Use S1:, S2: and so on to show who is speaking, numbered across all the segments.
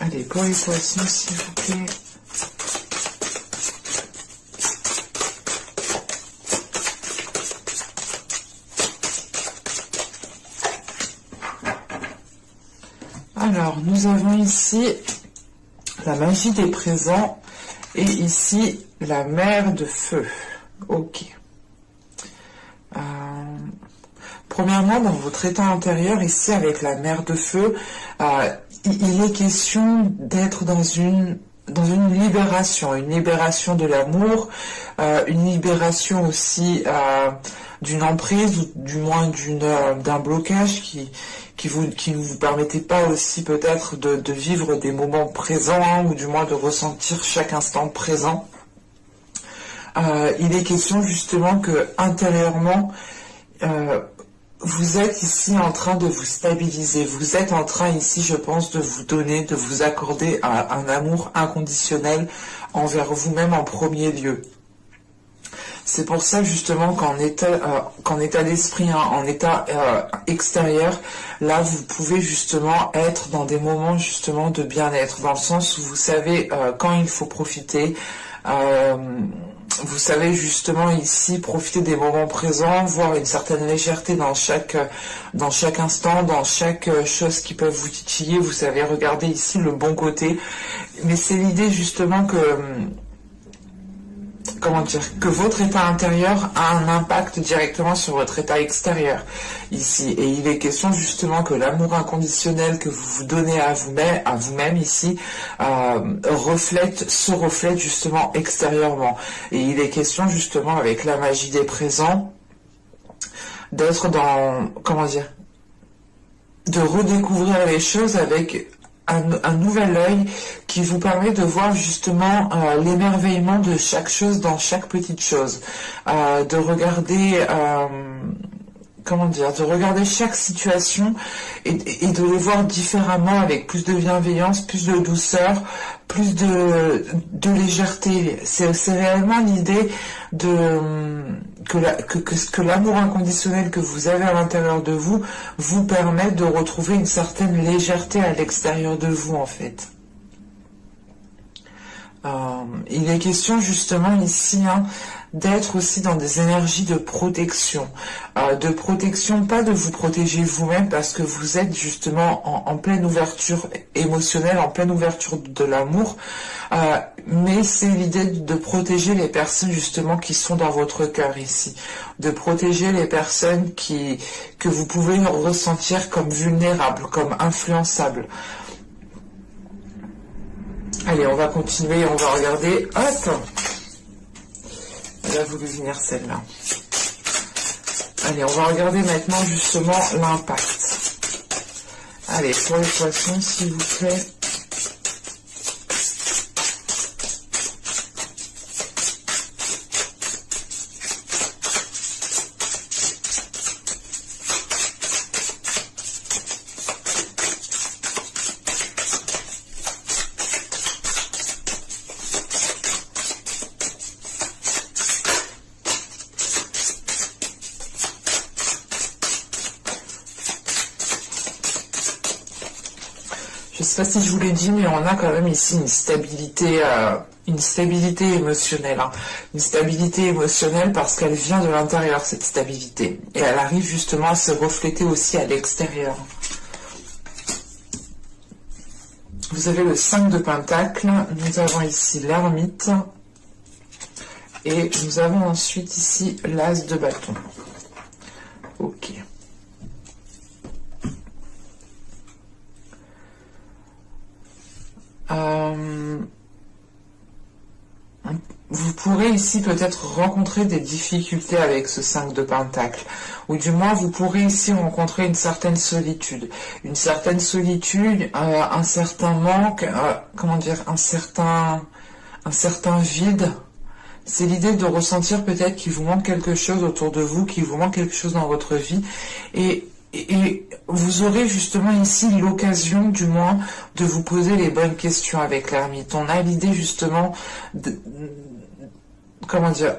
S1: Allez, pour les poissons, s'il vous plaît. Alors, nous avons ici la magie des présents et ici la mer de feu. Ok. Premièrement, dans votre état intérieur, ici avec la mer de feu, il est question d'être dans une libération de l'amour, une libération aussi d'une emprise ou du moins d'un blocage qui ne vous permettait pas aussi peut-être de vivre des moments présents, hein, ou du moins de ressentir chaque instant présent. Il est question justement que intérieurement, vous êtes ici en train de vous stabiliser. Vous êtes en train ici, je pense, de vous donner, de vous accorder un amour inconditionnel envers vous-même en premier lieu. C'est pour ça justement qu'en état d'esprit, hein, en état extérieur, là vous pouvez justement être dans des moments justement de bien-être, dans le sens où vous savez quand il faut profiter. Vous savez justement ici profiter des moments présents, voir une certaine légèreté dans chaque instant, dans chaque chose qui peut vous titiller. Vous savez regarder ici le bon côté. Mais c'est l'idée justement que, comment dire, que votre état intérieur a un impact directement sur votre état extérieur ici. Et il est question justement que l'amour inconditionnel que vous vous donnez à vous-même ici se reflète justement extérieurement. Et il est question justement avec la magie des présents d'être dans, comment dire, de redécouvrir les choses avec un nouvel œil qui vous permet de voir justement l'émerveillement de chaque chose dans chaque petite chose, de regarder comment dire, de regarder chaque situation et de les voir différemment avec plus de bienveillance, plus de douceur, plus de légèreté. C'est réellement l'idée que l'amour inconditionnel que vous avez à l'intérieur de vous permet de retrouver une certaine légèreté à l'extérieur de vous en fait. Il est question justement ici d'être aussi dans des énergies de protection, pas de vous protéger vous-même parce que vous êtes justement en pleine ouverture émotionnelle, en pleine ouverture de l'amour, mais c'est l'idée de protéger les personnes justement qui sont dans votre cœur ici, de protéger les personnes que vous pouvez ressentir comme vulnérables, comme influençables. Allez, on va continuer, on va regarder. Hop, elle a voulu venir celle-là. Allez, on va regarder maintenant justement l'impact. Allez, pour les poissons, s'il vous plaît. Je ne sais pas si je vous l'ai dit, mais on a quand même ici une stabilité émotionnelle. Une stabilité émotionnelle parce qu'elle vient de l'intérieur, cette stabilité. Et elle arrive justement à se refléter aussi à l'extérieur. Vous avez le 5 de Pentacle, nous avons ici l'ermite, et nous avons ensuite ici l'As de bâton. Ok. Vous pourrez ici peut-être rencontrer des difficultés avec ce 5 de Pentacle, ou du moins vous pourrez ici rencontrer une certaine solitude, un certain manque, comment dire, un certain vide. C'est l'idée de ressentir peut-être qu'il vous manque quelque chose autour de vous, qu'il vous manque quelque chose dans votre vie, et vous aurez justement ici l'occasion, du moins, de vous poser les bonnes questions avec l'ermite. On a l'idée justement comment dire,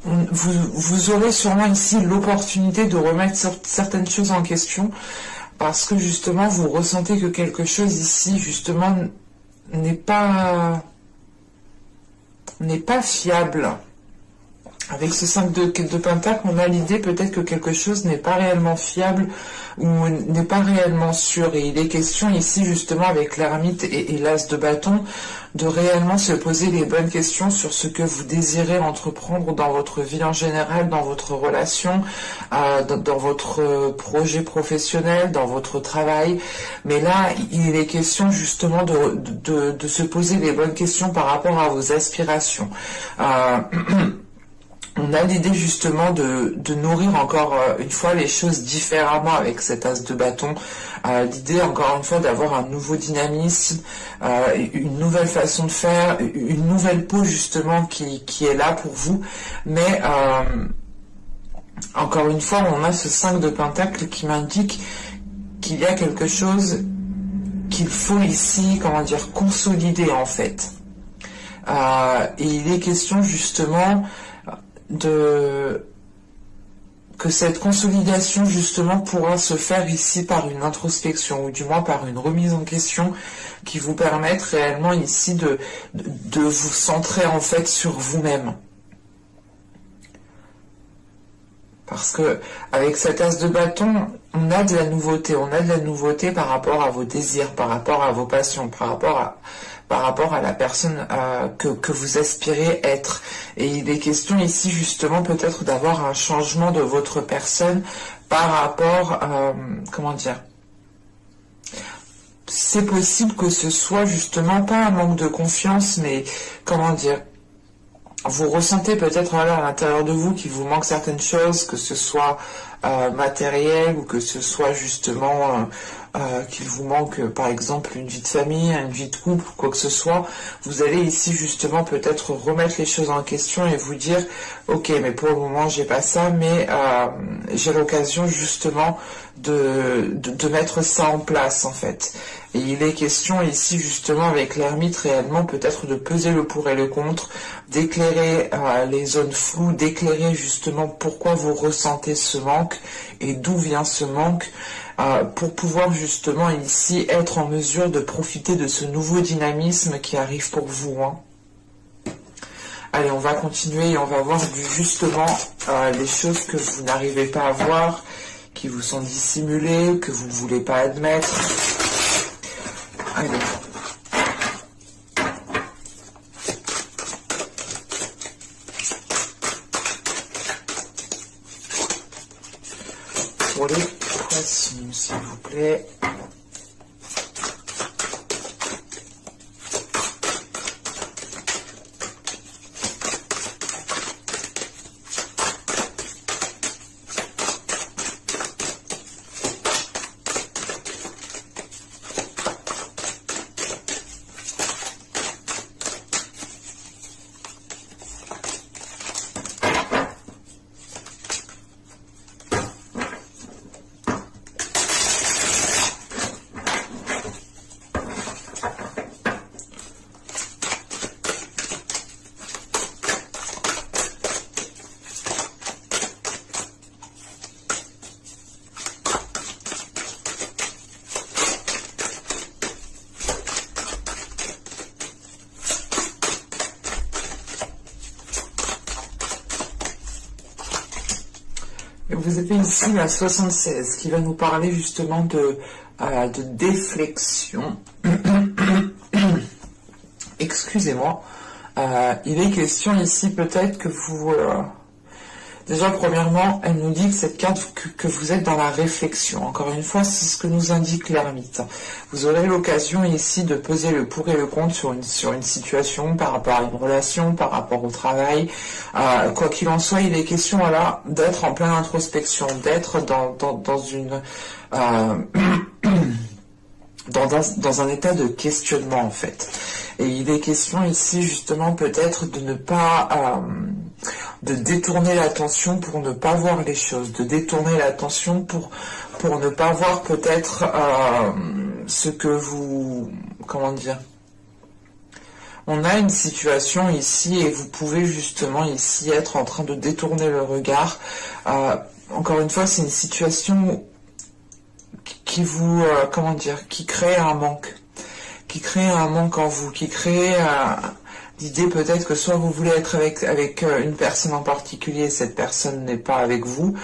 S1: vous aurez sûrement ici l'opportunité de remettre certaines choses en question, parce que justement vous ressentez que quelque chose ici justement n'est pas fiable. Avec ce 5 de Pentacle, on a l'idée peut-être que quelque chose n'est pas réellement fiable ou n'est pas réellement sûr. Et il est question ici, justement, avec l'ermite et l'as de bâton, de réellement se poser les bonnes questions sur ce que vous désirez entreprendre dans votre vie en général, dans votre relation, dans votre projet professionnel, dans votre travail. Mais là, il est question justement de se poser les bonnes questions par rapport à vos aspirations. On a l'idée justement de nourrir encore une fois les choses différemment avec cet as de bâton. L'idée encore une fois d'avoir un nouveau dynamisme, une nouvelle façon de faire, une nouvelle peau justement qui est là pour vous. Mais encore une fois, on a ce 5 de Pentacle qui m'indique qu'il y a quelque chose qu'il faut ici, comment dire, consolider en fait. Et il est question justement que cette consolidation justement pourra se faire ici par une introspection ou du moins par une remise en question qui vous permette réellement ici de vous centrer en fait sur vous-même. Parce que avec cet as de bâton, on a de la nouveauté par rapport à vos désirs, par rapport à vos passions, par rapport à la personne que vous aspirez être. Et il est question ici justement peut-être d'avoir un changement de votre personne par rapport, comment dire, c'est possible que ce soit justement pas un manque de confiance, mais comment dire, vous ressentez peut-être à l'intérieur de vous qu'il vous manque certaines choses, que ce soit matériel ou que ce soit justement qu'il vous manque par exemple une vie de famille, une vie de couple, quoi que ce soit. Vous allez ici justement peut-être remettre les choses en question et vous dire ok, mais pour le moment j'ai pas ça, mais j'ai l'occasion justement de mettre ça en place en fait. Et il est question ici justement avec l'ermite réellement peut-être de peser le pour et le contre, d'éclairer les zones floues, d'éclairer justement pourquoi vous ressentez ce manque et d'où vient ce manque, pour pouvoir justement ici être en mesure de profiter de ce nouveau dynamisme qui arrive pour vous. Allez, on va continuer et on va voir justement les choses que vous n'arrivez pas à voir, qui vous sont dissimulées, que vous ne voulez pas admettre. Allez. Pour les poissons, s'il vous plaît. Vous avez ici la 76 qui va nous parler justement de déflexion. Excusez-moi. Il est question ici peut-être que vous... Déjà, premièrement, elle nous dit que cette carte, que vous êtes dans la réflexion. Encore une fois, c'est ce que nous indique l'ermite. Vous aurez l'occasion ici de peser le pour et le contre sur une situation, par rapport à une relation, par rapport au travail. Quoi qu'il en soit, il est question voilà, d'être en pleine introspection, d'être dans une... dans un état de questionnement en fait. Et il est question ici justement peut-être de ne pas... de détourner l'attention pour ne pas voir les choses, de détourner l'attention pour ne pas voir peut-être ce que vous... Comment dire ? On a une situation ici et vous pouvez justement ici être en train de détourner le regard. Encore une fois, c'est une situation qui vous, comment dire, qui crée un manque. Qui crée un manque en vous, qui crée l'idée peut-être que soit vous voulez être avec une personne en particulier, cette personne n'est pas avec vous,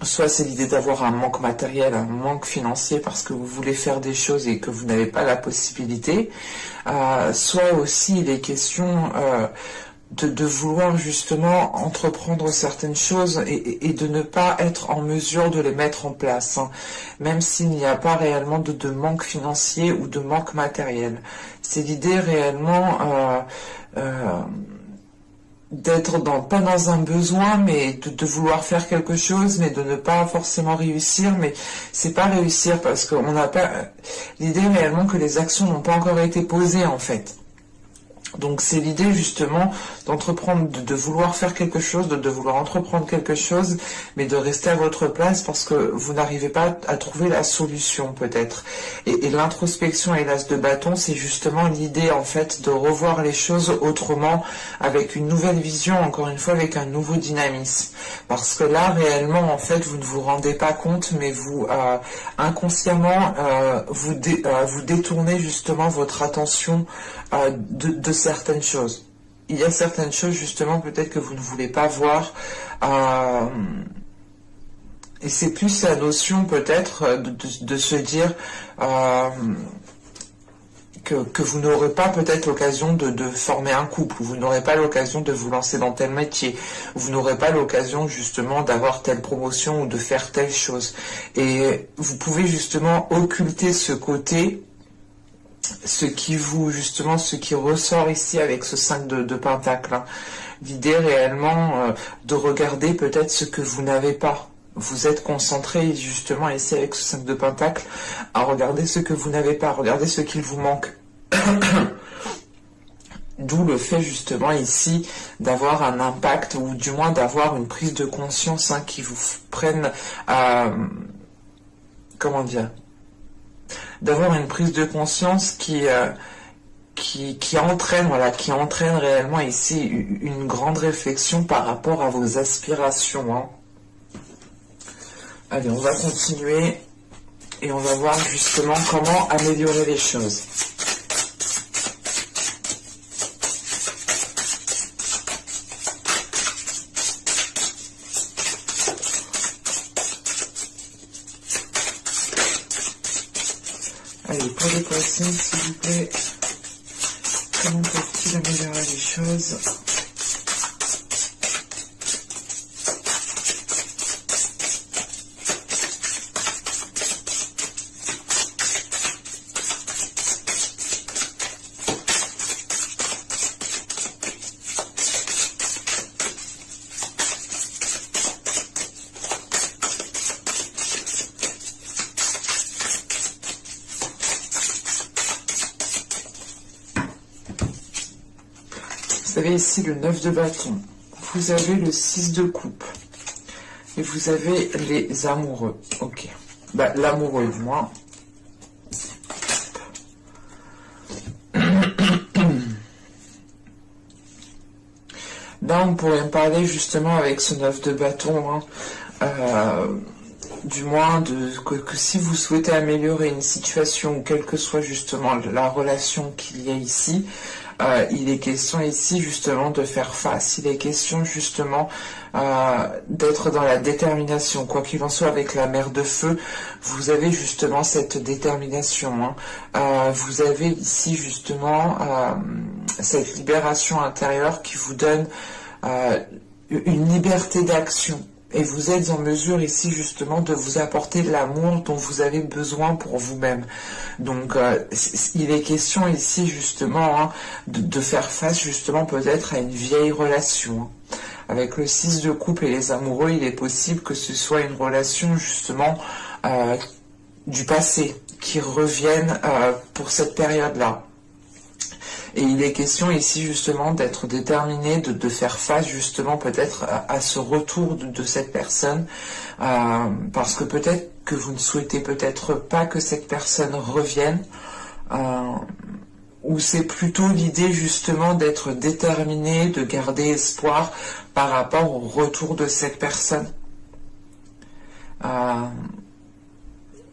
S1: soit c'est l'idée d'avoir un manque matériel, un manque financier parce que vous voulez faire des choses et que vous n'avez pas la possibilité, soit aussi il est question de vouloir justement entreprendre certaines choses et de ne pas être en mesure de les mettre en place, hein, même s'il n'y a pas réellement de manque financier ou de manque matériel. C'est l'idée réellement d'être pas dans un besoin, mais de vouloir faire quelque chose, mais de ne pas forcément réussir. Mais c'est pas réussir parce qu'on n'a pas l'idée réellement que les actions n'ont pas encore été posées en fait. Donc c'est l'idée justement d'entreprendre, de vouloir faire quelque chose, de vouloir entreprendre quelque chose, mais de rester à votre place parce que vous n'arrivez pas à trouver la solution peut-être. Et l'introspection et l'as de bâton, c'est justement l'idée en fait de revoir les choses autrement, avec une nouvelle vision, encore une fois avec un nouveau dynamisme. Parce que là réellement en fait vous ne vous rendez pas compte, mais vous inconsciemment vous détournez justement votre attention de certaines choses. Il y a certaines choses justement peut-être que vous ne voulez pas voir et c'est plus la notion peut-être de se dire que vous n'aurez pas peut-être l'occasion de former un couple, vous n'aurez pas l'occasion de vous lancer dans tel métier, vous n'aurez pas l'occasion justement d'avoir telle promotion ou de faire telle chose. Et vous pouvez justement occulter ce côté, ce qui ressort ici avec ce 5 de Pentacle. Hein. L'idée réellement de regarder peut-être ce que vous n'avez pas. Vous êtes concentré justement ici avec ce 5 de Pentacle à regarder ce que vous n'avez pas, regarder ce qu'il vous manque. D'où le fait justement ici d'avoir un impact ou du moins d'avoir une prise de conscience qui vous prenne comment dire, d'avoir une prise de conscience qui entraîne, voilà, qui entraîne réellement ici une grande réflexion par rapport à vos aspirations. Hein. Allez, on va continuer et on va voir justement comment améliorer les choses. Allez, pour les poissons, s'il vous plaît, comment peut-il améliorer les choses? Vous avez ici le 9 de bâton, vous avez le 6 de coupe, et vous avez les amoureux. Ok, bah, l'amoureux du moins. Là, on pourrait me parler justement avec ce 9 de bâton, hein, du moins que si vous souhaitez améliorer une situation, ou quelle que soit justement la relation qu'il y a ici, il est question ici justement de faire face, il est question justement d'être dans la détermination, quoi qu'il en soit avec la mer de feu, vous avez justement cette détermination, hein. Vous avez ici justement cette libération intérieure qui vous donne une liberté d'action. Et vous êtes en mesure ici justement de vous apporter l'amour dont vous avez besoin pour vous-même. Donc il est question ici justement, hein, de faire face justement peut-être à une vieille relation. Hein. Avec le 6 de coupe et les amoureux, il est possible que ce soit une relation justement du passé qui revienne pour cette période-là. Et il est question ici justement d'être déterminé, de faire face justement peut-être à ce retour de cette personne, parce que peut-être que vous ne souhaitez peut-être pas que cette personne revienne, ou c'est plutôt l'idée justement d'être déterminé, de garder espoir par rapport au retour de cette personne.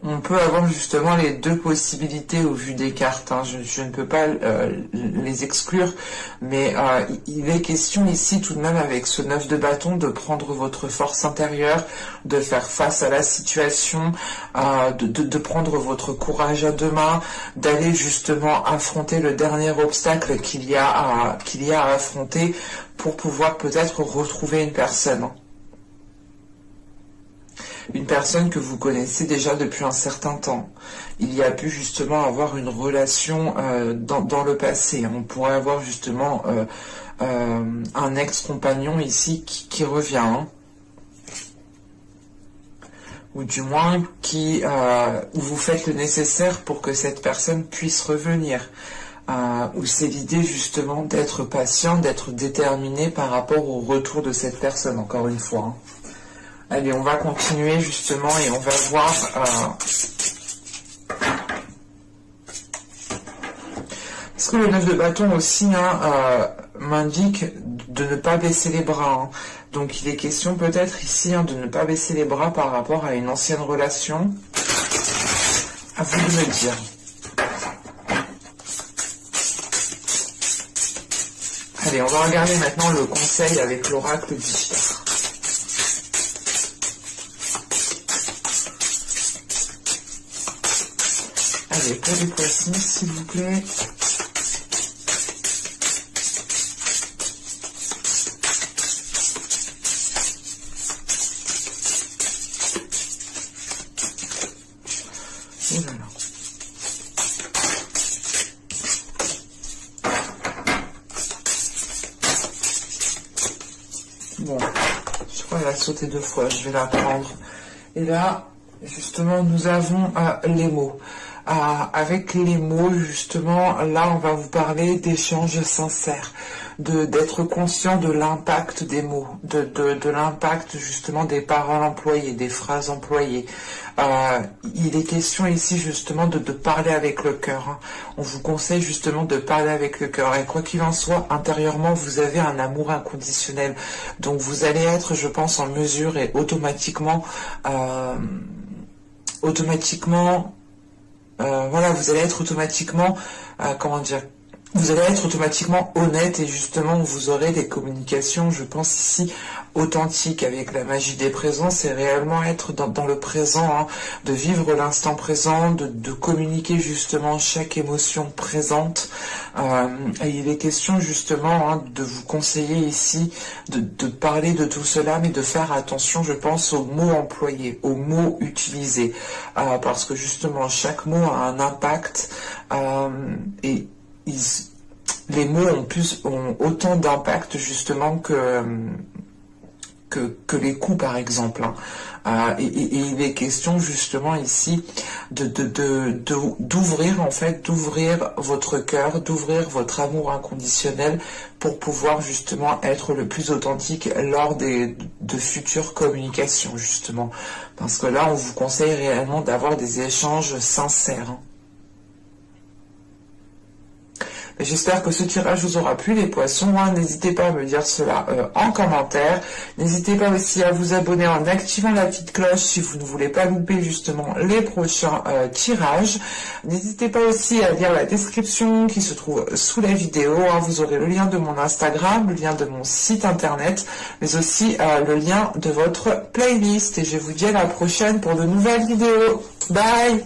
S1: On peut avoir justement les deux possibilités au vu des cartes, hein. Je ne peux pas les exclure, mais il est question ici tout de même avec ce 9 de bâton de prendre votre force intérieure, de faire face à la situation, de prendre votre courage à deux mains, d'aller justement affronter le dernier obstacle qu'il y a à affronter pour pouvoir peut-être retrouver une personne. Une personne que vous connaissez déjà depuis un certain temps. Il y a pu justement avoir une relation dans le passé. On pourrait avoir justement un ex-compagnon ici qui revient. Hein. Ou du moins où vous faites le nécessaire pour que cette personne puisse revenir. Où c'est l'idée justement d'être patient, d'être déterminé par rapport au retour de cette personne, encore une fois. Hein. Allez, on va continuer justement et on va voir... Parce que le 9 de bâton aussi m'indique de ne pas baisser les bras. Hein. Donc il est question peut-être ici de ne pas baisser les bras par rapport à une ancienne relation. À vous de me dire. Allez, on va regarder maintenant le conseil avec l'oracle du tir. Allez, pour les poissons, s'il vous plaît. Et voilà. Bon, je crois qu'elle a sauté 2 fois, je vais la prendre. Et là, justement, nous avons les mots. Avec les mots, justement, là, on va vous parler d'échanges sincères, d'être conscient de l'impact des mots, de l'impact, justement, des paroles employées, des phrases employées. Il est question ici, justement, de parler avec le cœur. Hein. On vous conseille, justement, de parler avec le cœur. Et quoi qu'il en soit, intérieurement, vous avez un amour inconditionnel. Donc, vous allez être, je pense, en mesure et automatiquement, voilà, vous allez être automatiquement, vous allez être automatiquement honnête et justement vous aurez des communications, je pense ici, authentiques avec la magie des présents, c'est réellement être dans le présent, hein, de vivre l'instant présent, de communiquer justement chaque émotion présente. Et il est question justement de vous conseiller ici de parler de tout cela, mais de faire attention, je pense, aux mots employés, aux mots utilisés, parce que justement chaque mot a un impact et les mots ont autant d'impact justement que les coups par exemple. Hein. Et il est question justement ici d'ouvrir en fait, d'ouvrir votre cœur, d'ouvrir votre amour inconditionnel pour pouvoir justement être le plus authentique lors de futures communications justement. Parce que là on vous conseille réellement d'avoir des échanges sincères. Hein. J'espère que ce tirage vous aura plu, les poissons. Hein. N'hésitez pas à me dire cela en commentaire. N'hésitez pas aussi à vous abonner en activant la petite cloche si vous ne voulez pas louper justement les prochains tirages. N'hésitez pas aussi à lire la description qui se trouve sous la vidéo. Hein. Vous aurez le lien de mon Instagram, le lien de mon site internet, mais aussi le lien de votre playlist. Et je vous dis à la prochaine pour de nouvelles vidéos. Bye!